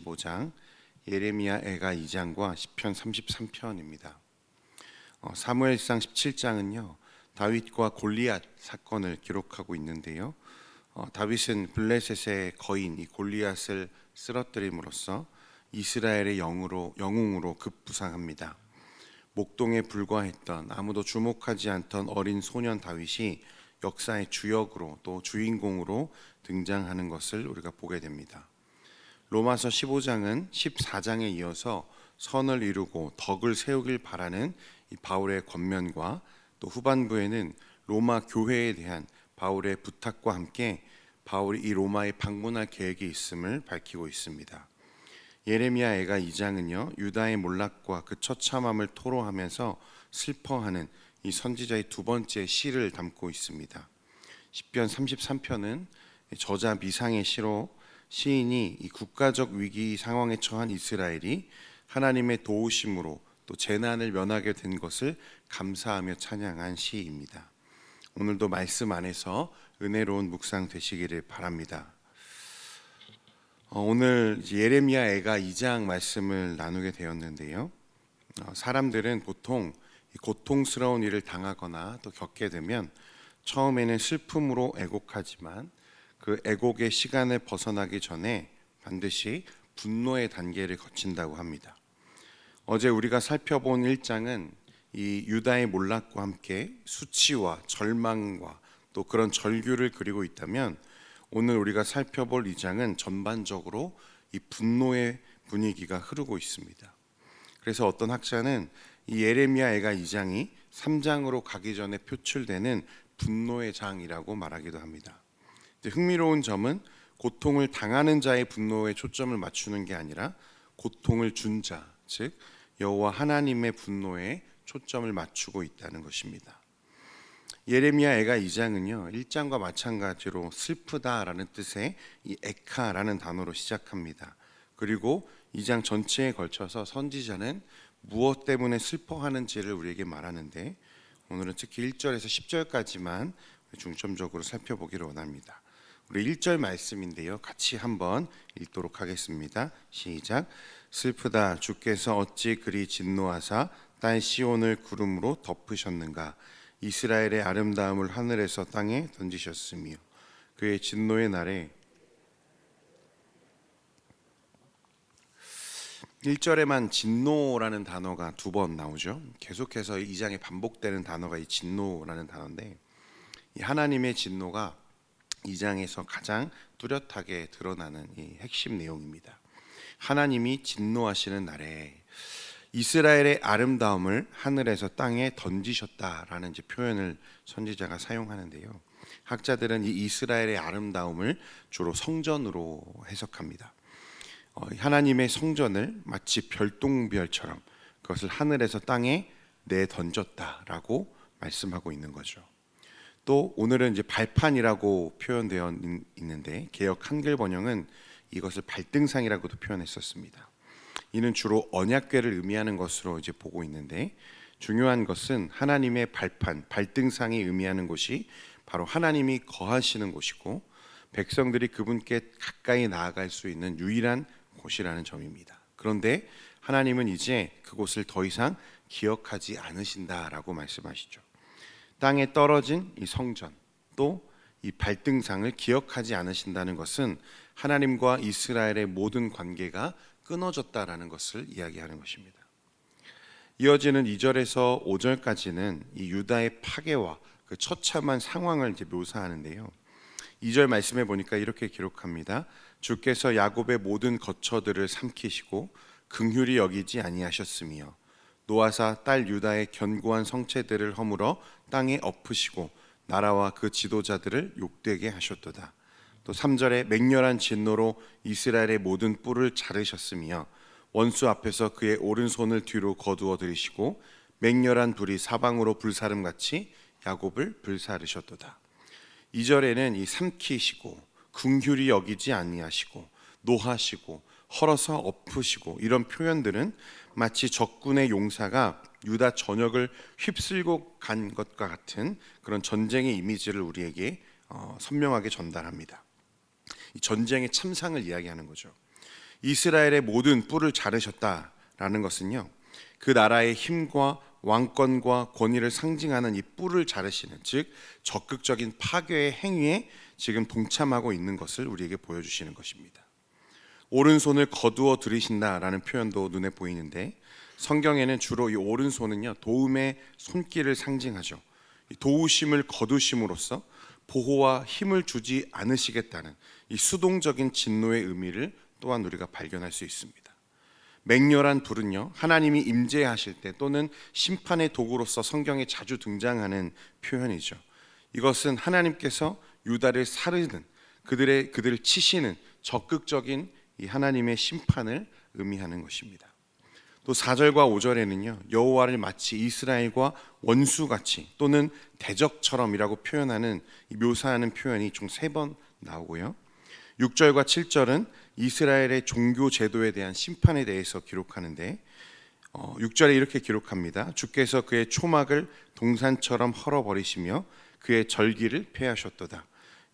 15장, 예레미야 애가 2장과 시편 33편입니다. 사무엘상 17장은요 다윗과 골리앗 사건을 기록하고 있는데요. 다윗은 블레셋의 거인 이 골리앗을 쓰러뜨림으로써 이스라엘의 영웅으로 급부상합니다. 목동에 불과했던 아무도 주목하지 않던 어린 소년 다윗이 역사의 주역으로 또 주인공으로 등장하는 것을 우리가 보게 됩니다. 로마서 15장은 14장에 이어서 선을 이루고 덕을 세우길 바라는 이 바울의 권면과 또 후반부에는 로마 교회에 대한 바울의 부탁과 함께 바울이 이 로마에 방문할 계획이 있음을 밝히고 있습니다. 예레미야 애가 2장은요 유다의 몰락과 그 처참함을 토로하면서 슬퍼하는 이 선지자의 두 번째 시를 담고 있습니다. 시편 33편은 저자 미상의 시로 시인이 이 국가적 위기 상황에 처한 이스라엘이 하나님의 도우심으로 또 재난을 면하게 된 것을 감사하며 찬양한 시입니다. 오늘도 말씀 안에서 은혜로운 묵상 되시기를 바랍니다. 오늘 예레미야 애가 2장 말씀을 나누게 되었는데요. 사람들은 보통 고통스러운 일을 당하거나 또 겪게 되면 처음에는 슬픔으로 애곡하지만 그 애곡의 시간을 벗어나기 전에 반드시 분노의 단계를 거친다고 합니다. 어제 우리가 살펴본 1장은 이 유다의 몰락과 함께 수치와 절망과 또 그런 절규를 그리고 있다면 오늘 우리가 살펴볼 2장은 전반적으로 이 분노의 분위기가 흐르고 있습니다. 그래서 어떤 학자는 이 예레미야 애가 2장이 3장으로 가기 전에 표출되는 분노의 장이라고 말하기도 합니다. 흥미로운 점은 고통을 당하는 자의 분노에 초점을 맞추는 게 아니라 고통을 준 자, 즉 여호와 하나님의 분노에 초점을 맞추고 있다는 것입니다. 예레미야 애가 2장은요 1장과 마찬가지로 슬프다라는 뜻의 이 에카라는 단어로 시작합니다. 그리고 2장 전체에 걸쳐서 선지자는 무엇 때문에 슬퍼하는지를 우리에게 말하는데 오늘은 특히 1절에서 10절까지만 중점적으로 살펴보기를 원합니다. 우리 1절 말씀인데요 같이 한번 읽도록 하겠습니다. 시작. 슬프다 주께서 어찌 그리 진노하사 딸 시온을 구름으로 덮으셨는가. 이스라엘의 아름다움을 하늘에서 땅에 던지셨으며 그의 진노의 날에 1절에만 진노라는 단어가 두 번 나오죠. 계속해서 2장에 반복되는 단어가 이 진노라는 단어인데 이 하나님의 진노가 2장에서 가장 뚜렷하게 드러나는 이 핵심 내용입니다. 하나님이 진노하시는 날에 이스라엘의 아름다움을 하늘에서 땅에 던지셨다라는 표현을 선지자가 사용하는데요. 학자들은 이 이스라엘의 아름다움을 주로 성전으로 해석합니다. 하나님의 성전을 마치 별똥별처럼 그것을 하늘에서 땅에 내던졌다라고 말씀하고 있는 거죠. 또 오늘은 이제 발판이라고 표현되어 있는데 개역 한글 번역은 이것을 발등상이라고도 표현했었습니다. 이는 주로 언약궤를 의미하는 것으로 이제 보고 있는데 중요한 것은 하나님의 발판, 발등상이 의미하는 곳이 바로 하나님이 거하시는 곳이고 백성들이 그분께 가까이 나아갈 수 있는 유일한 곳이라는 점입니다. 그런데 하나님은 이제 그곳을 더 이상 기억하지 않으신다라고 말씀하시죠. 땅에 떨어진 이 성전 또 이 발등상을 기억하지 않으신다는 것은 하나님과 이스라엘의 모든 관계가 끊어졌다라는 것을 이야기하는 것입니다. 이어지는 2절에서 5절까지는 이 유다의 파괴와 그 처참한 상황을 이제 묘사하는데요. 2절 말씀해 보니까 이렇게 기록합니다. 주께서 야곱의 모든 거처들을 삼키시고 긍휼히 여기지 아니하셨으며 노아사 딸 유다의 견고한 성체들을 허물어 땅에 엎으시고 나라와 그 지도자들을 욕되게 하셨도다. 또 3절에 맹렬한 진노로 이스라엘의 모든 뿔을 자르셨으며 원수 앞에서 그의 오른손을 뒤로 거두어 들이시고 맹렬한 불이 사방으로 불사름같이 야곱을 불사르셨도다. 2절에는 이 삼키시고 긍휼히 여기지 아니하시고 노하시고 헐어서 엎으시고 이런 표현들은 마치 적군의 용사가 유다 전역을 휩쓸고 간 것과 같은 그런 전쟁의 이미지를 우리에게 선명하게 전달합니다. 이 전쟁의 참상을 이야기하는 거죠. 이스라엘의 모든 뿔을 자르셨다라는 것은요, 그 나라의 힘과 왕권과 권위를 상징하는 이 뿔을 자르시는, 즉 적극적인 파괴의 행위에 지금 동참하고 있는 것을 우리에게 보여주시는 것입니다. 오른손을 거두어 들이신다라는 표현도 눈에 보이는데, 성경에는 주로 이 오른손은요, 도움의 손길을 상징하죠. 도우심을 거두심으로써 보호와 힘을 주지 않으시겠다는 이 수동적인 진노의 의미를 또한 우리가 발견할 수 있습니다. 맹렬한 불은요, 하나님이 임재하실 때 또는 심판의 도구로서 성경에 자주 등장하는 표현이죠. 이것은 하나님께서 유다를 사르는, 그들을 치시는 적극적인 이 하나님의 심판을 의미하는 것입니다. 또 4절과 5절에는요, 여호와를 마치 이스라엘과 원수같이 또는 대적처럼이라고 표현하는, 묘사하는 표현이 총 3번 나오고요. 6절과 7절은 이스라엘의 종교 제도에 대한 심판에 대해서 기록하는데, 6절에 이렇게 기록합니다. 주께서 그의 초막을 동산처럼 헐어버리시며 그의 절기를 폐하셨도다.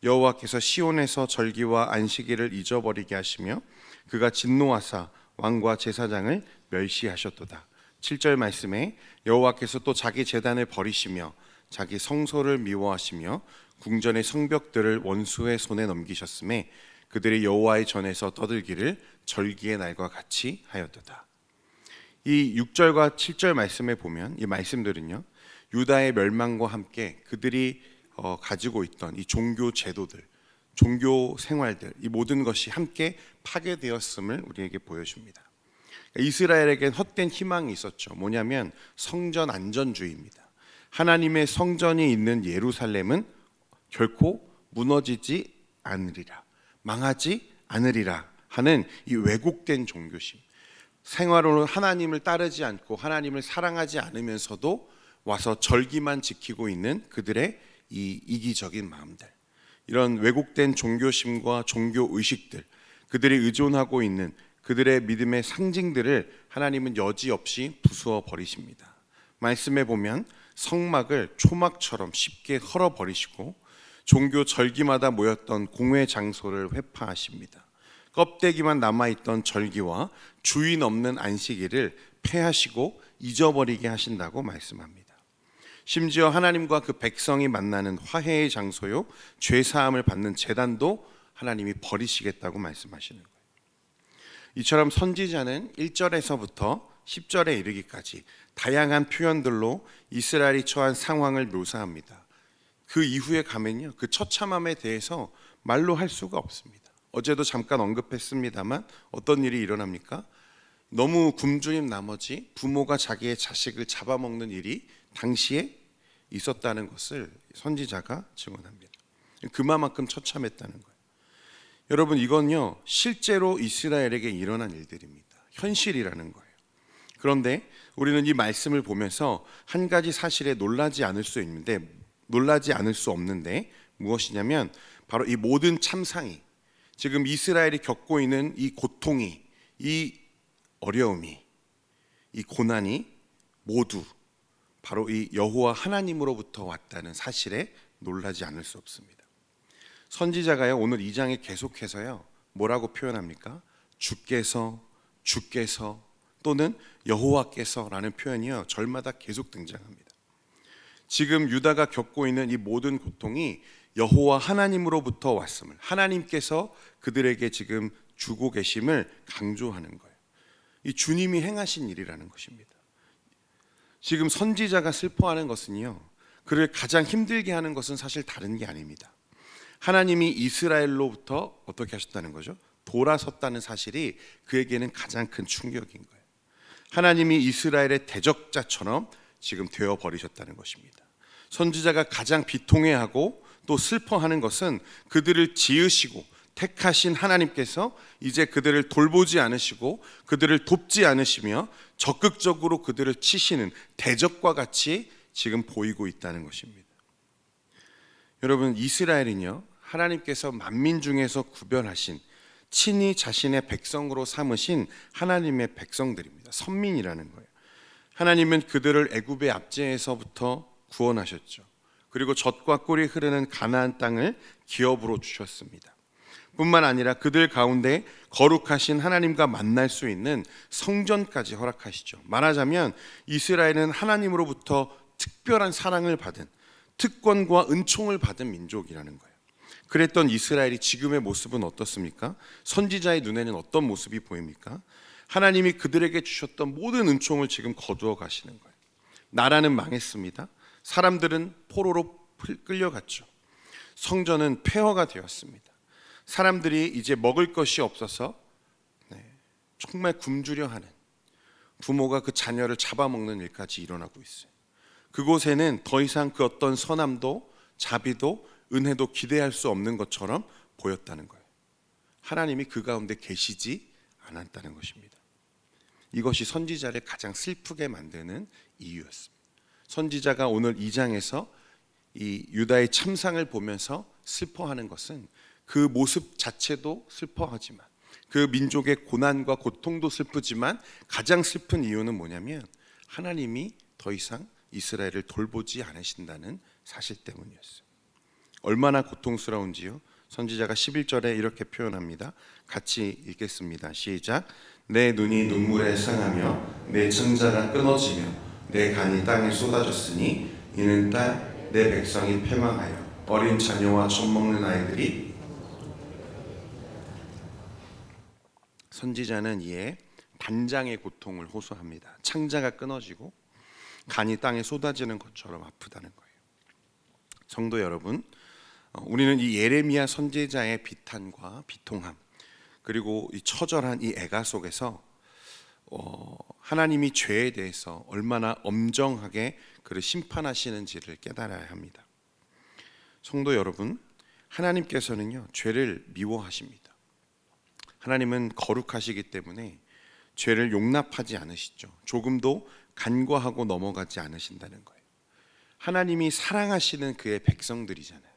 여호와께서 시온에서 절기와 안식일을 잊어버리게 하시며 그가 진노하사 왕과 제사장을 멸시하셨도다. 7절 말씀에 여호와께서 또 자기 제단을 버리시며 자기 성소를 미워하시며 궁전의 성벽들을 원수의 손에 넘기셨음에 그들이 여호와의 전에서 떠들기를 절기의 날과 같이 하였도다. 이 6절과 7절 말씀에 보면 이 말씀들은요, 유다의 멸망과 함께 그들이 가지고 있던 이 종교 제도들, 종교 생활들, 이 모든 것이 함께 파괴되었음을 우리에게 보여줍니다. 이스라엘에겐 헛된 희망이 있었죠. 뭐냐면 성전 안전주의입니다. 하나님의 성전이 있는 예루살렘은 결코 무너지지 않으리라, 망하지 않으리라 하는 이 왜곡된 종교심, 생활로는 하나님을 따르지 않고 하나님을 사랑하지 않으면서도 와서 절기만 지키고 있는 그들의 이 이기적인 마음들, 이런 왜곡된 종교심과 종교의식들, 그들이 의존하고 있는 그들의 믿음의 상징들을 하나님은 여지없이 부수어 버리십니다. 말씀에 보면 성막을 초막처럼 쉽게 헐어버리시고 종교 절기마다 모였던 공회 장소를 회파하십니다. 껍데기만 남아있던 절기와 주인 없는 안식일을 폐하시고 잊어버리게 하신다고 말씀합니다. 심지어 하나님과 그 백성이 만나는 화해의 장소요, 죄사함을 받는 제단도 하나님이 버리시겠다고 말씀하시는 거예요. 이처럼 선지자는 1절에서부터 10절에 이르기까지 다양한 표현들로 이스라엘이 처한 상황을 묘사합니다. 그 이후에 가면요, 그 처참함에 대해서 말로 할 수가 없습니다. 어제도 잠깐 언급했습니다만 어떤 일이 일어납니까? 너무 굶주린 나머지 부모가 자기의 자식을 잡아먹는 일이 당시에 있었다는 것을 선지자가 증언합니다. 그만큼 처참했다는 거예요. 여러분, 이건요, 실제로 이스라엘에게 일어난 일들입니다. 현실이라는 거예요. 그런데 우리는 이 말씀을 보면서 한 가지 사실에 놀라지 않을 수 없는데 무엇이냐면 바로 이 모든 참상이, 지금 이스라엘이 겪고 있는 이 고통이, 이 어려움이, 이 고난이 모두 바로 이 여호와 하나님으로부터 왔다는 사실에 놀라지 않을 수 없습니다. 선지자가요, 오늘 2장에 계속해서요, 뭐라고 표현합니까? 주께서 또는 여호와께서라는 표현이요, 절마다 계속 등장합니다. 지금 유다가 겪고 있는 이 모든 고통이 여호와 하나님으로부터 왔음을, 하나님께서 그들에게 지금 주고 계심을 강조하는 거예요. 이 주님이 행하신 일이라는 것입니다. 지금 선지자가 슬퍼하는 것은요, 그를 가장 힘들게 하는 것은 사실 다른 게 아닙니다. 하나님이 이스라엘로부터 어떻게 하셨다는 거죠? 돌아섰다는 사실이 그에게는 가장 큰 충격인 거예요. 하나님이 이스라엘의 대적자처럼 지금 되어버리셨다는 것입니다. 선지자가 가장 비통해하고 또 슬퍼하는 것은 그들을 지으시고 택하신 하나님께서 이제 그들을 돌보지 않으시고 그들을 돕지 않으시며 적극적으로 그들을 치시는 대적과 같이 지금 보이고 있다는 것입니다. 여러분, 이스라엘은요, 하나님께서 만민 중에서 구별하신, 친히 자신의 백성으로 삼으신 하나님의 백성들입니다. 선민이라는 거예요. 하나님은 그들을 애굽의 압제에서부터 구원하셨죠. 그리고 젖과 꿀이 흐르는 가나안 땅을 기업으로 주셨습니다. 뿐만 아니라 그들 가운데 거룩하신 하나님과 만날 수 있는 성전까지 허락하시죠. 말하자면 이스라엘은 하나님으로부터 특별한 사랑을 받은, 특권과 은총을 받은 민족이라는 거예요. 그랬던 이스라엘이 지금의 모습은 어떻습니까? 선지자의 눈에는 어떤 모습이 보입니까? 하나님이 그들에게 주셨던 모든 은총을 지금 거두어 가시는 거예요. 나라는 망했습니다. 사람들은 포로로 끌려갔죠. 성전은 폐허가 되었습니다. 사람들이 이제 먹을 것이 없어서 정말 굶주려 하는, 부모가 그 자녀를 잡아먹는 일까지 일어나고 있어요. 그곳에는 더 이상 그 어떤 선함도 자비도 은혜도 기대할 수 없는 것처럼 보였다는 거예요. 하나님이 그 가운데 계시지 않았다는 것입니다. 이것이 선지자를 가장 슬프게 만드는 이유였습니다. 선지자가 오늘 2장에서 이 유다의 참상을 보면서 슬퍼하는 것은 그 모습 자체도 슬퍼하지만, 그 민족의 고난과 고통도 슬프지만 가장 슬픈 이유는 뭐냐면 하나님이 더 이상 이스라엘을 돌보지 않으신다는 사실 때문이었어요. 얼마나 고통스러운지요. 선지자가 11절에 이렇게 표현합니다. 같이 읽겠습니다. 시작. 내 눈이 눈물에 상하며 내 창자가 끊어지며 내 간이 땅에 쏟아졌으니 이는 내 백성이 패망하여 어린 자녀와 젖먹는 아이들이. 선지자는 이에 단장의 고통을 호소합니다. 창자가 끊어지고 간이 땅에 쏟아지는 것처럼 아프다는 거예요. 성도 여러분, 우리는 이 예레미야 선지자의 비탄과 비통함, 그리고 이 처절한 이 애가 속에서 하나님이 죄에 대해서 얼마나 엄정하게 그를 심판하시는지를 깨달아야 합니다. 성도 여러분, 하나님께서는요 죄를 미워하십니다. 하나님은 거룩하시기 때문에 죄를 용납하지 않으시죠. 조금도 간과하고 넘어가지 않으신다는 거예요. 하나님이 사랑하시는 그의 백성들이잖아요.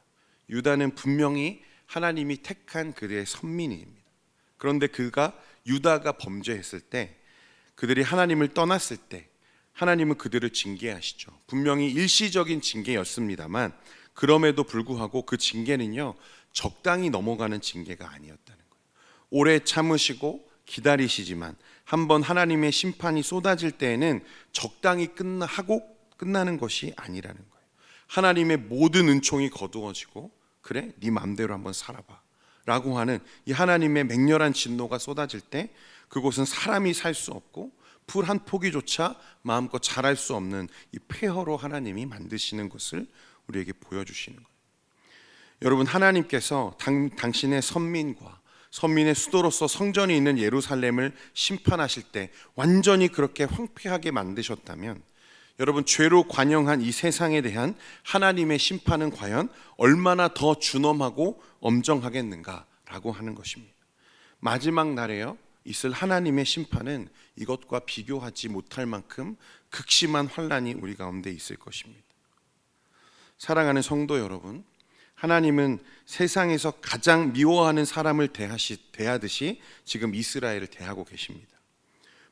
유다는 분명히 하나님이 택한 그의 선민입니다. 그런데 유다가 범죄했을 때, 그들이 하나님을 떠났을 때 하나님은 그들을 징계하시죠. 분명히 일시적인 징계였습니다만 그럼에도 불구하고 그 징계는요 적당히 넘어가는 징계가 아니었다는 거예요. 오래 참으시고 기다리시지만 한번 하나님의 심판이 쏟아질 때에는 적당히 끝나는 것이 아니라는 거예요. 하나님의 모든 은총이 거두어지고, 그래 네 맘대로 한번 살아봐 라고 하는 이 하나님의 맹렬한 진노가 쏟아질 때 그곳은 사람이 살 수 없고 풀 한 포기조차 마음껏 자랄 수 없는 이 폐허로 하나님이 만드시는 것을 우리에게 보여주시는 거예요. 여러분, 하나님께서 당신의 선민의 수도로서 성전이 있는 예루살렘을 심판하실 때 완전히 그렇게 황폐하게 만드셨다면, 여러분, 죄로 관영한 이 세상에 대한 하나님의 심판은 과연 얼마나 더 준엄하고 엄정하겠는가라고 하는 것입니다. 마지막 날에요 있을 하나님의 심판은 이것과 비교하지 못할 만큼 극심한 환난이 우리 가운데 있을 것입니다. 사랑하는 성도 여러분, 하나님은 세상에서 가장 미워하는 사람을 대하듯이 지금 이스라엘을 대하고 계십니다.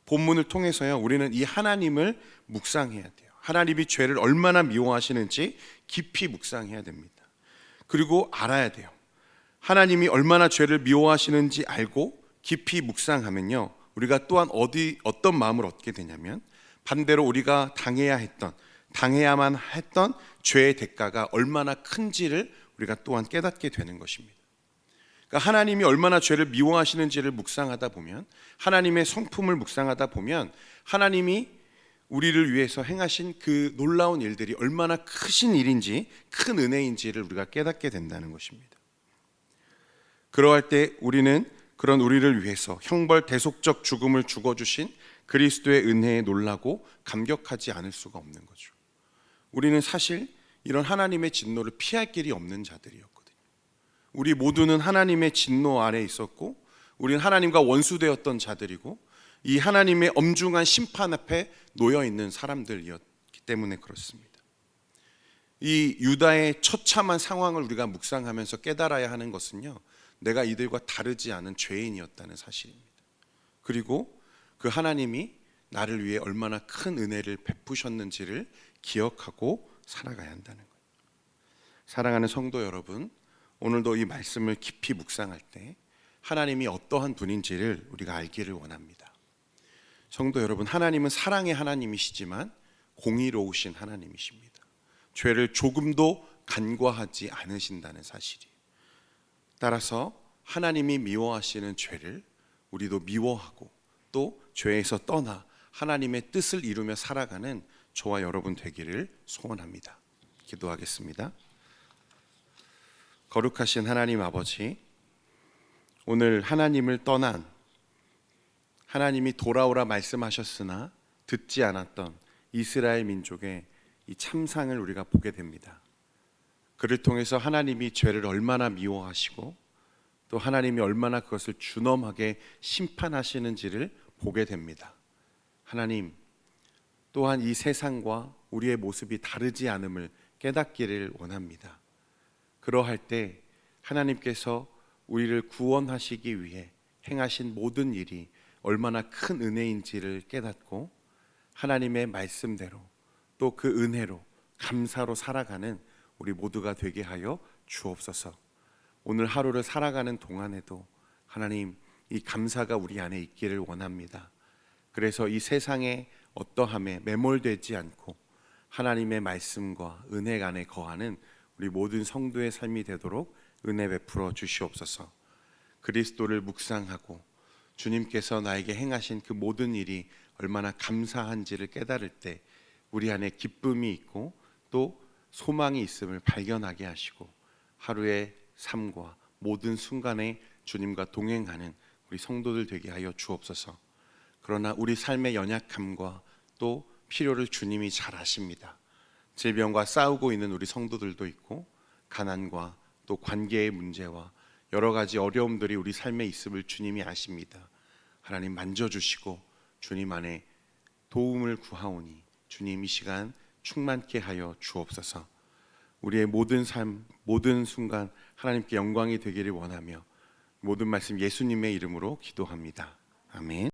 본문을 통해서요 우리는 이 하나님을 묵상해야 돼요. 하나님이 죄를 얼마나 미워하시는지 깊이 묵상해야 됩니다. 그리고 알아야 돼요. 하나님이 얼마나 죄를 미워하시는지 알고 깊이 묵상하면요 우리가 또한 어떤 마음을 얻게 되냐면, 반대로 우리가 당해야만 했던 죄의 대가가 얼마나 큰지를 우리가 또한 깨닫게 되는 것입니다. 그러니까 하나님이 얼마나 죄를 미워하시는지를 묵상하다 보면, 하나님의 성품을 묵상하다 보면 하나님이 우리를 위해서 행하신 그 놀라운 일들이 얼마나 크신 일인지, 큰 은혜인지를 우리가 깨닫게 된다는 것입니다. 그러할 때 우리는 그런 우리를 위해서 형벌 대속적 죽음을 죽어주신 그리스도의 은혜에 놀라고 감격하지 않을 수가 없는 거죠. 우리는 사실 이런 하나님의 진노를 피할 길이 없는 자들이었거든요. 우리 모두는 하나님의 진노 아래 있었고, 우리는 하나님과 원수되었던 자들이고, 이 하나님의 엄중한 심판 앞에 놓여 있는 사람들이었기 때문에 그렇습니다. 이 유다의 처참한 상황을 우리가 묵상하면서 깨달아야 하는 것은요, 내가 이들과 다르지 않은 죄인이었다는 사실입니다. 그리고 그 하나님이 나를 위해 얼마나 큰 은혜를 베푸셨는지를 기억하고 살아가야 한다는 거예요. 사랑하는 성도 여러분, 오늘도 이 말씀을 깊이 묵상할 때 하나님이 어떠한 분인지를 우리가 알기를 원합니다. 성도 여러분, 하나님은 사랑의 하나님이시지만 공의로우신 하나님이십니다. 죄를 조금도 간과하지 않으신다는 사실이. 따라서 하나님이 미워하시는 죄를 우리도 미워하고 또 죄에서 떠나 하나님의 뜻을 이루며 살아가는 저와 여러분 되기를 소원합니다. 기도하겠습니다. 거룩하신 하나님 아버지, 오늘 하나님을 떠난, 하나님이 돌아오라 말씀하셨으나 듣지 않았던 이스라엘 민족의 이 참상을 우리가 보게 됩니다. 그를 통해서 하나님이 죄를 얼마나 미워하시고 또 하나님이 얼마나 그것을 준엄하게 심판하시는지를 보게 됩니다. 하나님, 또한 이 세상과 우리의 모습이 다르지 않음을 깨닫기를 원합니다. 그러할 때 하나님께서 우리를 구원하시기 위해 행하신 모든 일이 얼마나 큰 은혜인지를 깨닫고 하나님의 말씀대로 또 그 은혜로 감사로 살아가는 우리 모두가 되게 하여 주옵소서. 오늘 하루를 살아가는 동안에도 하나님, 이 감사가 우리 안에 있기를 원합니다. 그래서 이 세상의 어떠함에 매몰되지 않고 하나님의 말씀과 은혜 안에 거하는 우리 모든 성도의 삶이 되도록 은혜 베풀어 주시옵소서. 그리스도를 묵상하고 주님께서 나에게 행하신 그 모든 일이 얼마나 감사한지를 깨달을 때 우리 안에 기쁨이 있고 또 소망이 있음을 발견하게 하시고 하루의 삶과 모든 순간에 주님과 동행하는 우리 성도들 되게 하여 주옵소서. 그러나 우리 삶의 연약함과 또 필요를 주님이 잘 아십니다. 질병과 싸우고 있는 우리 성도들도 있고 가난과 또 관계의 문제와 여러 가지 어려움들이 우리 삶에 있음을 주님이 아십니다. 하나님 만져주시고 주님 안에 도움을 구하오니 주님 이 시간 충만케 하여 주옵소서. 우리의 모든 삶, 모든 순간 하나님께 영광이 되기를 원하며 모든 말씀 예수님의 이름으로 기도합니다. 아멘.